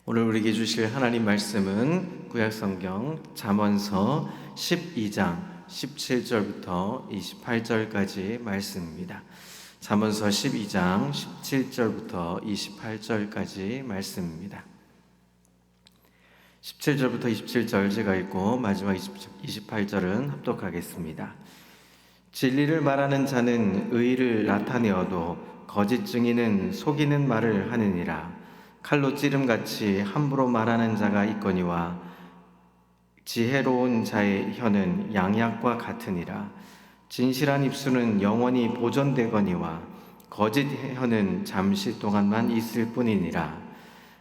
오늘 우리에게 주실 하나님 말씀은 구약성경 잠언서 12장 17절부터 28절까지 말씀입니다. 잠언서 12장 17절부터 28절까지 말씀입니다. 17절부터 27절 제가 읽고 마지막 28절은 합독하겠습니다. 진리를 말하는 자는 의를 나타내어도 거짓 증인은 속이는 말을 하느니라. 칼로 찌름같이 함부로 말하는 자가 있거니와 지혜로운 자의 혀는 양약과 같으니라. 진실한 입술은 영원히 보존되거니와 거짓 혀는 잠시 동안만 있을 뿐이니라.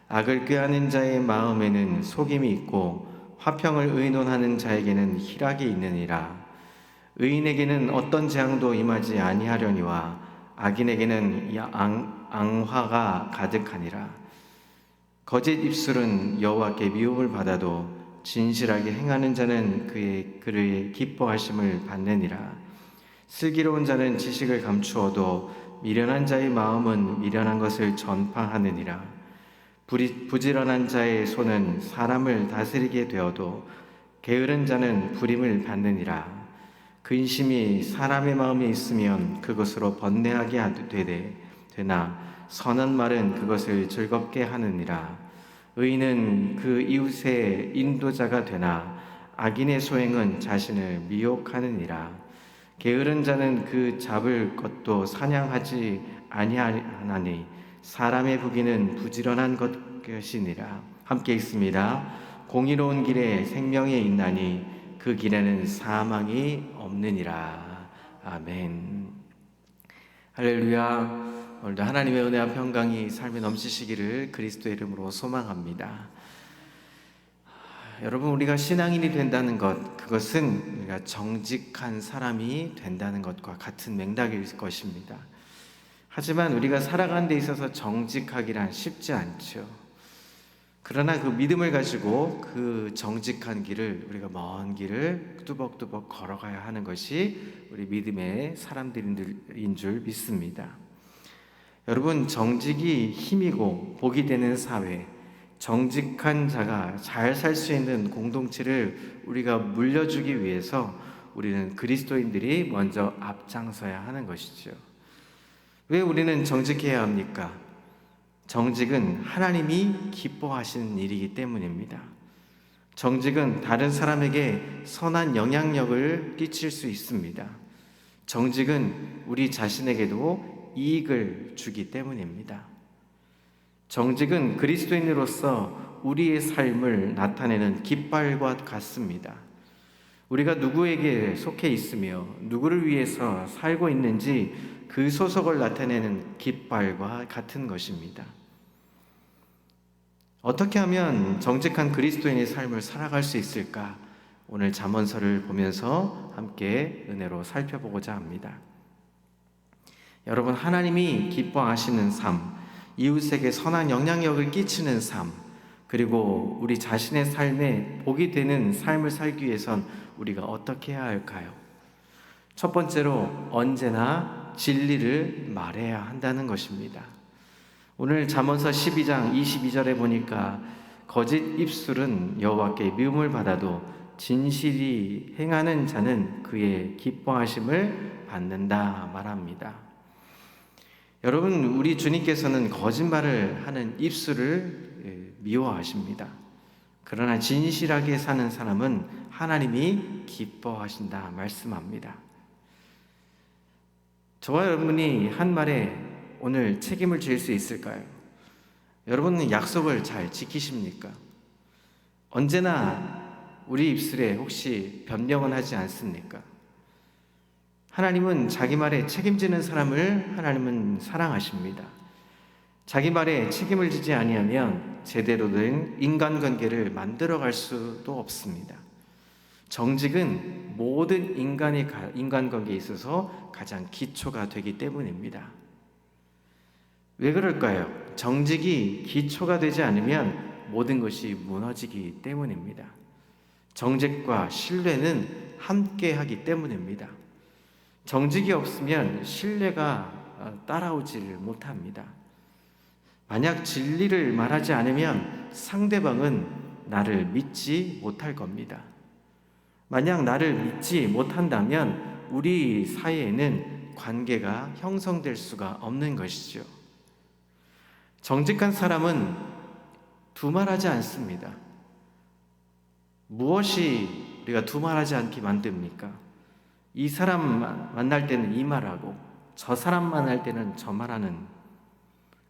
악을 꾀하는 자의 마음에는 속임이 있고 화평을 의논하는 자에게는 희락이 있느니라. 의인에게는 어떤 재앙도 임하지 아니하려니와 악인에게는 앙화가 가득하니라. 거짓 입술은 여호와께 미움을 받아도 진실하게 행하는 자는 그의 기뻐하심을 받느니라. 슬기로운 자는 지식을 감추어도 미련한 자의 마음은 미련한 것을 전파하느니라. 부지런한 자의 손은 사람을 다스리게 되어도 게으른 자는 부림을 받느니라. 근심이 사람의 마음에 있으면 그것으로 번뇌하게 되나 선한 말은 그것을 즐겁게 하느니라. 의인은 그 이웃의 인도자가 되나 악인의 소행은 자신을 미혹하느니라. 게으른 자는 그 잡을 것도 사냥하지 아니하나니 사람의 부귀는 부지런한 것이니라. 함께 읽습니다. 공의로운 길에 생명이 있나니 그 길에는 사망이 없느니라. 아멘. 할렐루야. 오늘도 하나님의 은혜와 평강이 삶에 넘치시기를 그리스도의 이름으로 소망합니다. 여러분, 우리가 신앙인이 된다는 것, 그것은 우리가 정직한 사람이 된다는 것과 같은 맥락일 것입니다. 하지만 우리가 살아가는 데 있어서 정직하기란 쉽지 않죠. 그러나 그 믿음을 가지고 그 정직한 길을, 우리가 먼 길을 뚜벅뚜벅 걸어가야 하는 것이 우리 믿음의 사람들인 줄 믿습니다. 여러분, 정직이 힘이고 복이 되는 사회, 정직한 자가 잘 살 수 있는 공동체를 우리가 물려주기 위해서 우리는 그리스도인들이 먼저 앞장서야 하는 것이죠. 왜 우리는 정직해야 합니까? 정직은 하나님이 기뻐하시는 일이기 때문입니다. 정직은 다른 사람에게 선한 영향력을 끼칠 수 있습니다. 정직은 우리 자신에게도 이익을 주기 때문입니다. 정직은 그리스도인으로서 우리의 삶을 나타내는 깃발과 같습니다. 우리가 누구에게 속해 있으며 누구를 위해서 살고 있는지 그 소속을 나타내는 깃발과 같은 것입니다. 어떻게 하면 정직한 그리스도인의 삶을 살아갈 수 있을까? 오늘 잠언서를 보면서 함께 은혜로 살펴보고자 합니다. 여러분, 하나님이 기뻐하시는 삶, 이웃에게 선한 영향력을 끼치는 삶, 그리고 우리 자신의 삶에 복이 되는 삶을 살기 위해선 우리가 어떻게 해야 할까요? 첫 번째로 언제나 진리를 말해야 한다는 것입니다. 오늘 잠언서 12장 22절에 보니까 거짓 입술은 여호와께 미움을 받아도 진실이 행하는 자는 그의 기뻐하심을 받는다 말합니다. 여러분, 우리 주님께서는 거짓말을 하는 입술을 미워하십니다. 그러나 진실하게 사는 사람은 하나님이 기뻐하신다 말씀합니다. 저와 여러분이 한 말에 오늘 책임을 질 수 있을까요? 여러분은 약속을 잘 지키십니까? 언제나 우리 입술에 혹시 변명은 하지 않습니까? 하나님은 자기 말에 책임지는 사람을 하나님은 사랑하십니다. 자기 말에 책임을 지지 아니하면 제대로 된 인간관계를 만들어갈 수도 없습니다. 정직은 모든 인간관계에 있어서 가장 기초가 되기 때문입니다. 왜 그럴까요? 정직이 기초가 되지 않으면 모든 것이 무너지기 때문입니다. 정직과 신뢰는 함께하기 때문입니다. 정직이 없으면 신뢰가 따라오지를 못합니다. 만약 진리를 말하지 않으면 상대방은 나를 믿지 못할 겁니다. 만약 나를 믿지 못한다면 우리 사이에는 관계가 형성될 수가 없는 것이죠. 정직한 사람은 두말하지 않습니다. 무엇이 우리가 두말하지 않게 만듭니까? 이 사람 만날 때는 이 말하고 저 사람 만날 때는 저 말하는,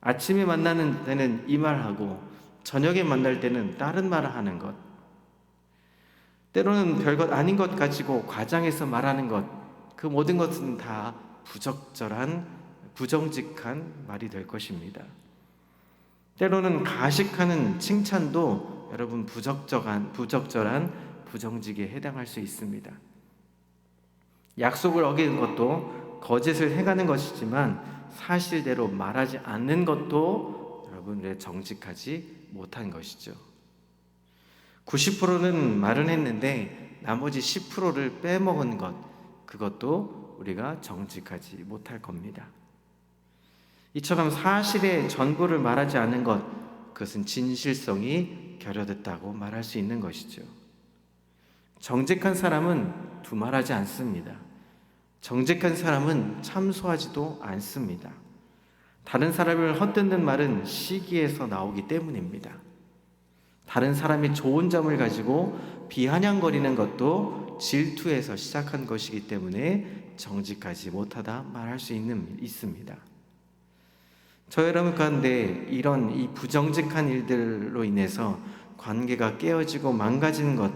아침에 만나는 때는 이 말하고 저녁에 만날 때는 다른 말을 하는 것, 때로는 별것 아닌 것 가지고 과장해서 말하는 것, 그 모든 것은 다 부적절한, 부정직한 말이 될 것입니다. 때로는 가식하는 칭찬도 여러분 부적절한, 부정직에 해당할 수 있습니다. 약속을 어기는 것도 거짓을 해가는 것이지만 사실대로 말하지 않는 것도 여러분의 정직하지 못한 것이죠. 90%는 말은 했는데 나머지 10%를 빼먹은 것, 그것도 우리가 정직하지 못할 겁니다. 이처럼 사실의 전부를 말하지 않는 것, 그것은 진실성이 결여됐다고 말할 수 있는 것이죠. 정직한 사람은 두말하지 않습니다. 정직한 사람은 참소하지도 않습니다. 다른 사람을 헛듣는 말은 시기에서 나오기 때문입니다. 다른 사람이 좋은 점을 가지고 비아냥거리는 것도 질투에서 시작한 것이기 때문에 정직하지 못하다 말할 수 있습니다. 저 여러분 가운데 이런 이 부정직한 일들로 인해서 관계가 깨어지고 망가지는 것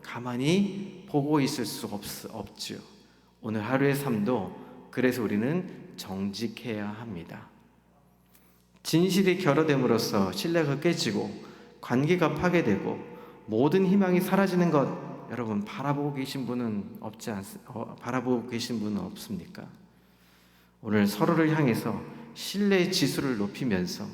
가만히 보고 있을 수 없죠. 오늘 하루의 삶도 그래서 우리는 정직해야 합니다. 진실이 결여됨으로써 신뢰가 깨지고 관계가 파괴되고 모든 희망이 사라지는 것, 여러분 바라보고 계신 분은 없습니까? 오늘 서로를 향해서 신뢰의 지수를 높이면서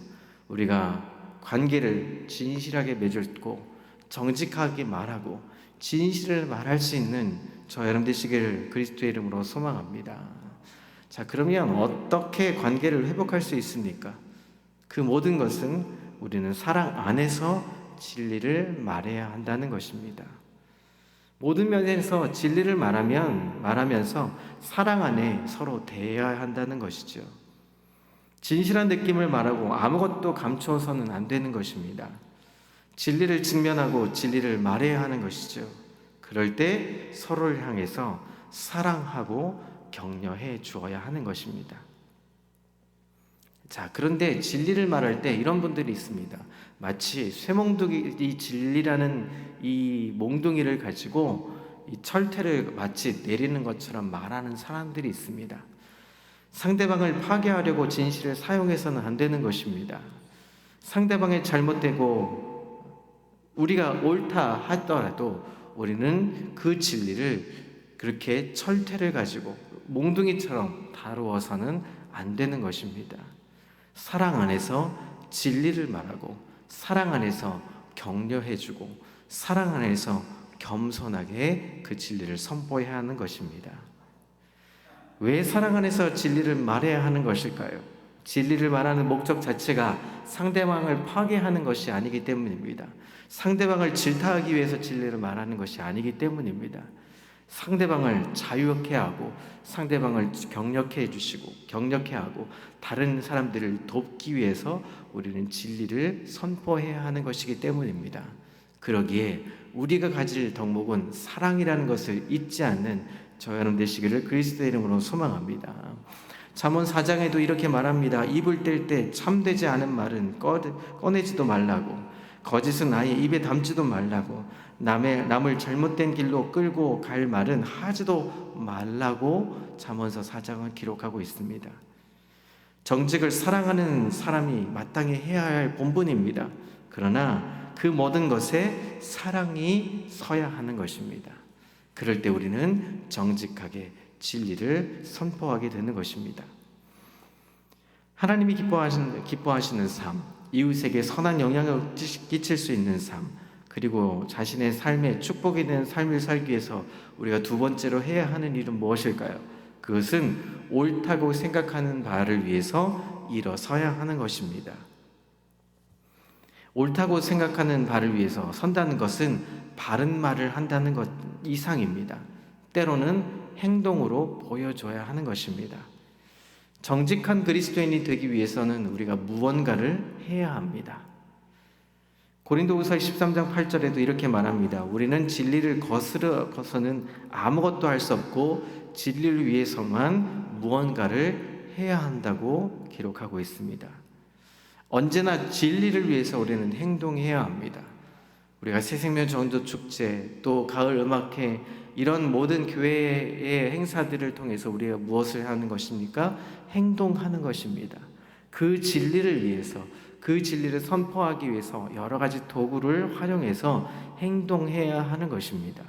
우리가 관계를 진실하게 맺고 정직하게 말하고 진실을 말할 수 있는 저 여러분 되시기를 그리스도의 이름으로 소망합니다. 자, 그러면 어떻게 관계를 회복할 수 있습니까? 그 모든 것은 우리는 사랑 안에서 진리를 말해야 한다는 것입니다. 모든 면에서 진리를 말하면서 사랑 안에 서로 대해야 한다는 것이죠. 진실한 느낌을 말하고 아무것도 감추어서는 안 되는 것입니다. 진리를 직면하고 진리를 말해야 하는 것이죠. 그럴 때 서로를 향해서 사랑하고 격려해 주어야 하는 것입니다. 자, 그런데 진리를 말할 때 이런 분들이 있습니다. 마치 쇠몽둥이 진리라는 이 몽둥이를 가지고 이 철퇴를 마치 내리는 것처럼 말하는 사람들이 있습니다. 상대방을 파괴하려고 진실을 사용해서는 안 되는 것입니다. 상대방이 잘못되고 우리가 옳다 하더라도 우리는 그 진리를 그렇게 철퇴를 가지고 몽둥이처럼 다루어서는 안 되는 것입니다. 사랑 안에서 진리를 말하고 사랑 안에서 격려해주고 사랑 안에서 겸손하게 그 진리를 선포해야 하는 것입니다. 왜 사랑 안에서 진리를 말해야 하는 것일까요? 진리를 말하는 목적 자체가 상대방을 파괴하는 것이 아니기 때문입니다. 상대방을 질타하기 위해서 진리를 말하는 것이 아니기 때문입니다. 상대방을 자유케 하고 상대방을 격려해 주시고 격려케 하고 다른 사람들을 돕기 위해서 우리는 진리를 선포해야 하는 것이기 때문입니다. 그러기에 우리가 가질 덕목은 사랑이라는 것을 잊지 않는 저 여러분 되시기를 그리스도의 이름으로 소망합니다. 잠언 4장에도 이렇게 말합니다. 입을 뗄 때 참되지 않은 말은 꺼내지도 말라고, 거짓은 아예 입에 담지도 말라고, 남을 잘못된 길로 끌고 갈 말은 하지도 말라고 잠언서 4장은 기록하고 있습니다. 정직을 사랑하는 사람이 마땅히 해야 할 본분입니다. 그러나 그 모든 것에 사랑이 서야 하는 것입니다. 그럴 때 우리는 정직하게 진리를 선포하게 되는 것입니다. 하나님이 기뻐하시는 삶, 이웃에게 선한 영향을 끼칠 수 있는 삶, 그리고 자신의 삶에 축복이 되는 삶을 살기 위해서 우리가 두 번째로 해야 하는 일은 무엇일까요? 그것은 옳다고 생각하는 바를 위해서 일어서야 하는 것입니다. 옳다고 생각하는 바를 위해서 선다는 것은 바른 말을 한다는 것 이상입니다. 때로는 행동으로 보여줘야 하는 것입니다. 정직한 그리스도인이 되기 위해서는 우리가 무언가를 해야 합니다. 고린도후서 13장 8절에도 이렇게 말합니다. 우리는 진리를 거스러서는 아무것도 할 수 없고 진리를 위해서만 무언가를 해야 한다고 기록하고 있습니다. 언제나 진리를 위해서 우리는 행동해야 합니다. 우리가 새생명 전도 축제, 또 가을 음악회, 이런 모든 교회의 행사들을 통해서 우리가 무엇을 하는 것입니까? 행동하는 것입니다. 그 진리를 위해서, 그 진리를 선포하기 위해서 여러 가지 도구를 활용해서 행동해야 하는 것입니다.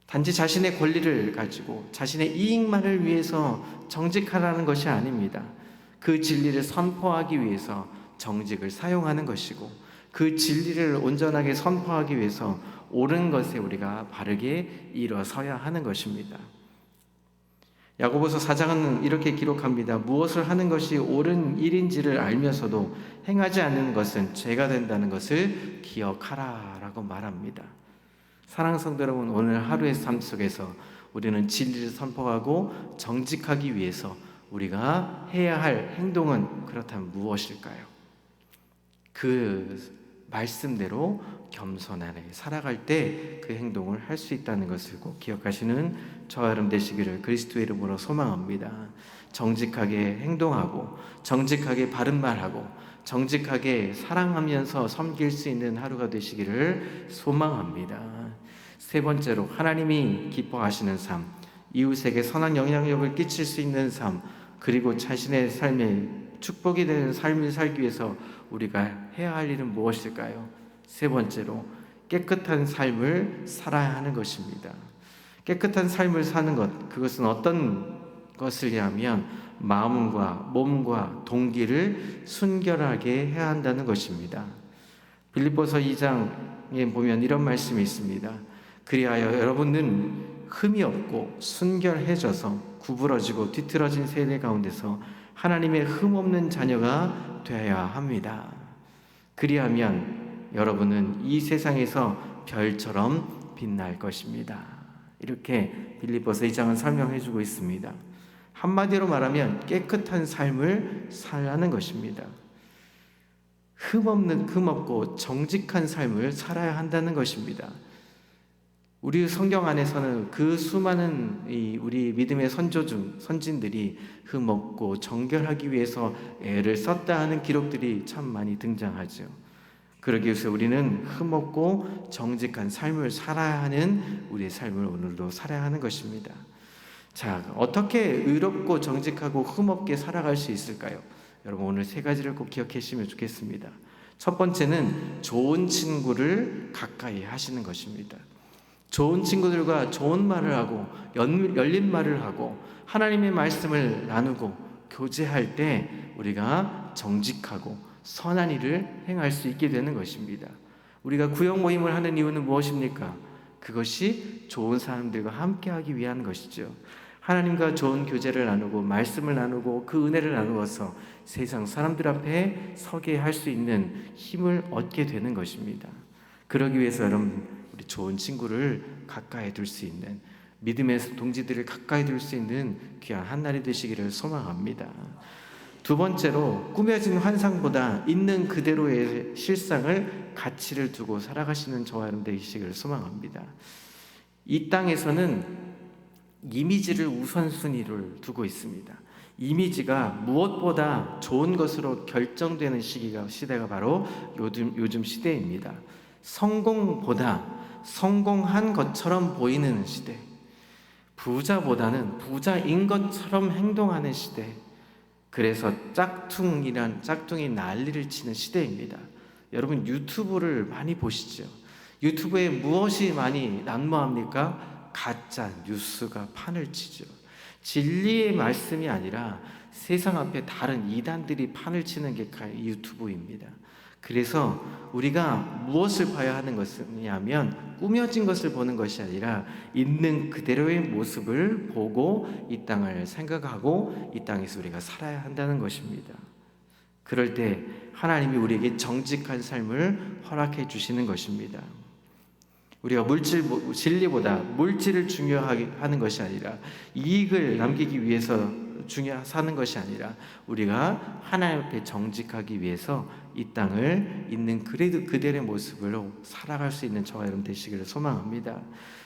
단지 자신의 권리를 가지고 자신의 이익만을 위해서 정직하라는 것이 아닙니다. 그 진리를 선포하기 위해서 정직을 사용하는 것이고, 그 진리를 온전하게 선포하기 위해서 옳은 것에 우리가 바르게 일어서야 하는 것입니다. 야고보서 4장은 이렇게 기록합니다. 무엇을 하는 것이 옳은 일인지를 알면서도 행하지 않는 것은 죄가 된다는 것을 기억하라 라고 말합니다. 사랑하는 성도 여러분, 오늘 하루의 삶 속에서 우리는 진리를 선포하고 정직하기 위해서 우리가 해야 할 행동은 그렇다면 무엇일까요? 그 말씀대로 겸손하게 살아갈 때 그 행동을 할 수 있다는 것을 꼭 기억하시는 저와 여러분 되시기를 그리스도의 이름으로 소망합니다. 정직하게 행동하고 정직하게 바른 말하고 정직하게 사랑하면서 섬길 수 있는 하루가 되시기를 소망합니다. 세 번째로, 하나님이 기뻐하시는 삶, 이웃에게 선한 영향력을 끼칠 수 있는 삶, 그리고 자신의 삶에 축복이 되는 삶을 살기 위해서 우리가 해야 할 일은 무엇일까요? 세 번째로, 깨끗한 삶을 살아야 하는 것입니다. 깨끗한 삶을 사는 것, 그것은 어떤 것이냐면 마음과 몸과 동기를 순결하게 해야 한다는 것입니다. 빌립보서 2장에 보면 이런 말씀이 있습니다. 그리하여 여러분은 흠이 없고 순결해져서 구부러지고 뒤틀어진 세대 가운데서 하나님의 흠없는 자녀가 되어야 합니다. 그리하면 여러분은 이 세상에서 별처럼 빛날 것입니다. 이렇게 빌립보서 2장은 설명해 주고 있습니다. 한마디로 말하면 깨끗한 삶을 살라는 것입니다. 흠없고 정직한 삶을 살아야 한다는 것입니다. 우리 성경 안에서는 그 수많은 우리 믿음의 선진들이 흠없고 정결하기 위해서 애를 썼다 하는 기록들이 참 많이 등장하죠. 그러기 위해서 우리는 흠없고 정직한 삶을 살아야 하는 우리의 삶을 오늘도 살아야 하는 것입니다. 자, 어떻게 의롭고 정직하고 흠없게 살아갈 수 있을까요? 여러분, 오늘 세 가지를 꼭 기억하시면 좋겠습니다. 첫 번째는 좋은 친구를 가까이 하시는 것입니다. 좋은 친구들과 좋은 말을 하고 열린 말을 하고 하나님의 말씀을 나누고 교제할 때 우리가 정직하고 선한 일을 행할 수 있게 되는 것입니다. 우리가 구역 모임을 하는 이유는 무엇입니까? 그것이 좋은 사람들과 함께하기 위한 것이죠. 하나님과 좋은 교제를 나누고 말씀을 나누고 그 은혜를 나누어서 세상 사람들 앞에 서게 할 수 있는 힘을 얻게 되는 것입니다. 그러기 위해서 여러분, 우리 좋은 친구를 가까이 둘 수 있는, 믿음의 동지들을 가까이 둘 수 있는 귀한 한 날이 되시기를 소망합니다. 두 번째로, 꾸며진 환상보다 있는 그대로의 실상을 가치를 두고 살아가시는 저와 여러분 되시기를 소망합니다. 이 땅에서는 이미지를 우선순위를 두고 있습니다. 이미지가 무엇보다 좋은 것으로 결정되는 시대가 바로 요즘 시대입니다. 성공보다 성공한 것처럼 보이는 시대, 부자보다는 부자인 것처럼 행동하는 시대, 그래서 짝퉁이 난리를 치는 시대입니다. 여러분, 유튜브를 많이 보시죠? 유튜브에 무엇이 많이 난무합니까? 가짜 뉴스가 판을 치죠. 진리의 말씀이 아니라 세상 앞에 다른 이단들이 판을 치는 게 유튜브입니다. 그래서 우리가 무엇을 봐야 하는 것이냐면 꾸며진 것을 보는 것이 아니라 있는 그대로의 모습을 보고 이 땅을 생각하고 이 땅에서 우리가 살아야 한다는 것입니다. 그럴 때 하나님이 우리에게 정직한 삶을 허락해 주시는 것입니다. 우리가 진리보다 물질을 중요하게 하는 것이 아니라 이익을 남기기 위해서 사는 것이 아니라 우리가 하나님 앞에 정직하기 위해서 이 땅을 있는 그대로의 모습으로 살아갈 수 있는 저와 여러분 되시기를 소망합니다.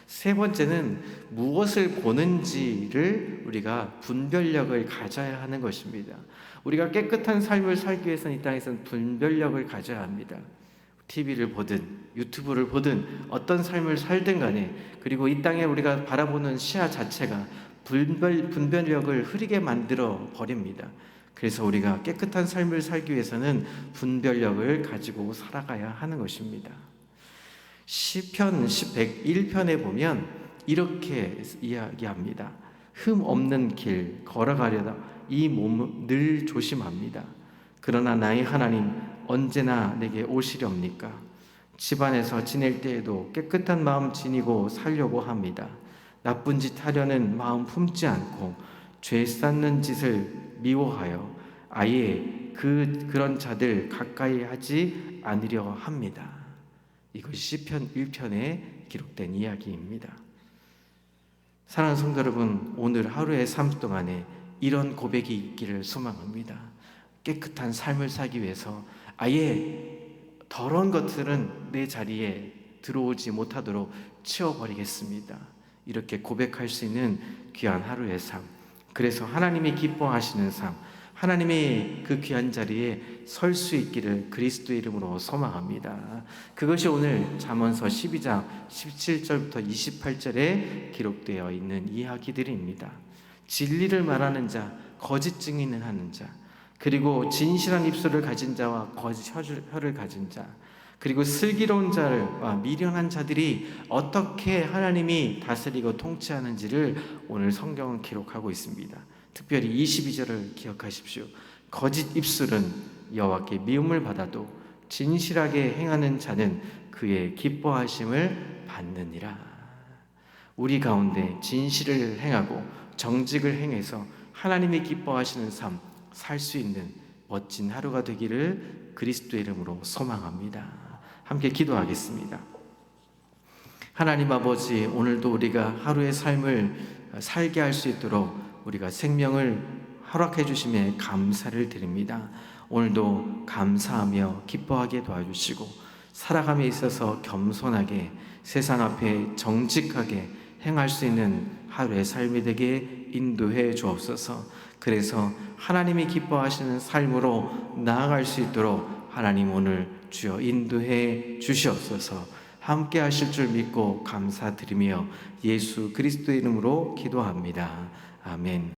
세 번째는 무엇을 보는지를 우리가 분별력을 가져야 하는 것입니다. 우리가 깨끗한 삶을 살기 위해서는 이 땅에서는 분별력을 가져야 합니다. TV를 보든 유튜브를 보든 어떤 삶을 살든 간에, 그리고 이 땅에 우리가 바라보는 시야 자체가 분별력을 흐리게 만들어 버립니다. 그래서 우리가 깨끗한 삶을 살기 위해서는 분별력을 가지고 살아가야 하는 것입니다. 시편 101편에 보면 이렇게 이야기합니다. 흠 없는 길 걸어가려다 이 몸을 늘 조심합니다. 그러나 나의 하나님 언제나 내게 오시렵니까? 집안에서 지낼 때에도 깨끗한 마음 지니고 살려고 합니다. 나쁜 짓 하려는 마음 품지 않고 죄 쌓는 짓을 미워하여 아예 그런 자들 가까이 하지 않으려 합니다. 이것이 시편 1편에 기록된 이야기입니다. 사랑하는 성도 여러분, 오늘 하루의 삶 동안에 이런 고백이 있기를 소망합니다. 깨끗한 삶을 살기 위해서 아예 더러운 것들은 내 자리에 들어오지 못하도록 치워버리겠습니다. 이렇게 고백할 수 있는 귀한 하루의 삶, 그래서 하나님이 기뻐하시는 삶, 하나님의 그 귀한 자리에 설 수 있기를 그리스도의 이름으로 소망합니다. 그것이 오늘 잠언서 12장 17절부터 28절에 기록되어 있는 이야기들입니다. 진리를 말하는 자, 거짓 증인을 하는 자, 그리고 진실한 입술을 가진 자와 거짓 혀를 가진 자, 그리고 슬기로운 자와 미련한 자들이 어떻게 하나님이 다스리고 통치하는지를 오늘 성경은 기록하고 있습니다. 특별히 22절을 기억하십시오. 거짓 입술은 여호와께 미움을 받아도 진실하게 행하는 자는 그의 기뻐하심을 받느니라. 우리 가운데 진실을 행하고 정직을 행해서 하나님이 기뻐하시는 삶 살 수 있는 멋진 하루가 되기를 그리스도의 이름으로 소망합니다. 함께 기도하겠습니다. 하나님 아버지, 오늘도 우리가 하루의 삶을 살게 할 수 있도록 우리가 생명을 허락해 주심에 감사를 드립니다. 오늘도 감사하며 기뻐하게 도와주시고 살아감에 있어서 겸손하게 세상 앞에 정직하게 행할 수 있는 하루의 삶이 되게 인도해 주옵소서. 그래서 하나님이 기뻐하시는 삶으로 나아갈 수 있도록 하나님 오늘 주여 인도해 주시옵소서. 함께 하실 줄 믿고 감사드리며 예수 그리스도의 이름으로 기도합니다. 아멘.